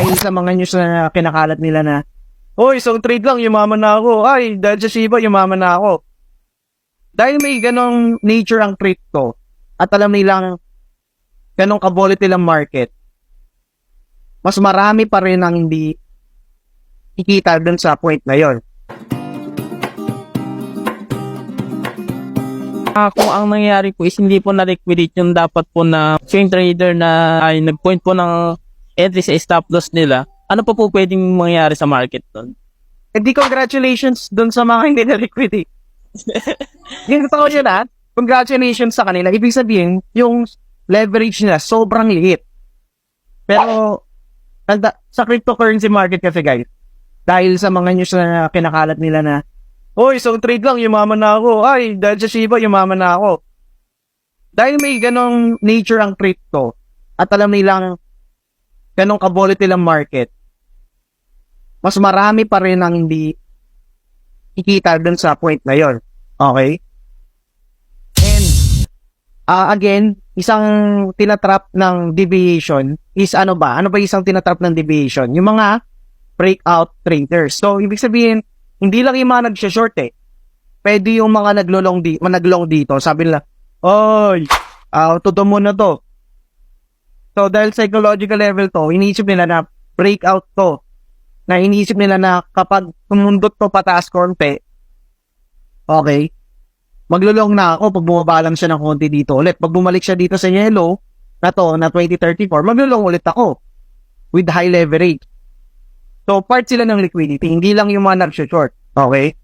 Dahil sa mga news na kinakalat nila na, oh, isang trade lang, yumaman na ako. Ay, dahil sa Shiba, yumaman na ako. Dahil may ganong nature ang crypto at alam nilang ganong ka-volatile ang market, mas marami pa rin ang hindi ikita dun sa point na yon. Kung ang nangyayari po is hindi po na-liquidate yung dapat po na swing trader na ay nag-point po ng entry sa stop loss nila, ano pa po pwedeng mangyayari sa market doon? Hindi, congratulations dun sa mga hindi na-liquidate. Yung totoo yun ha, congratulations sa kanila. Ibig sabihin, yung leverage nila sobrang liit. Pero sa cryptocurrency market kasi guys, dahil sa mga news na kinakalat nila na, oh, isang trade lang, yumaman na ako. Ay, dahil sa Shiba, yumaman na ako. Dahil may ganong nature ang crypto at alam nilang ganong ka-volatile ang market, mas marami pa rin ang hindi ikita dun sa point na yon. Okay? And, again, isang tinatrap ng deviation is ano ba? Ano ba isang tinatrap ng deviation? Yung mga breakout traders. So, ibig sabihin, hindi lang yung mga nag-short eh. Pwede yung mga naglong dito. Sabi nila, oy, tuto mo na to. So, dahil psychological level to, iniisip nila na breakout to. Na iniisip nila na kapag tumundot to pataas konti, okay, maglulong na ako pag bumaba lang siya ng konti dito ulit. Pag bumalik siya dito sa yellow, na to, na 2034, maglulong ulit ako with high leverage. So, part sila ng liquidity. Hindi lang yung mga nag-short. Okay?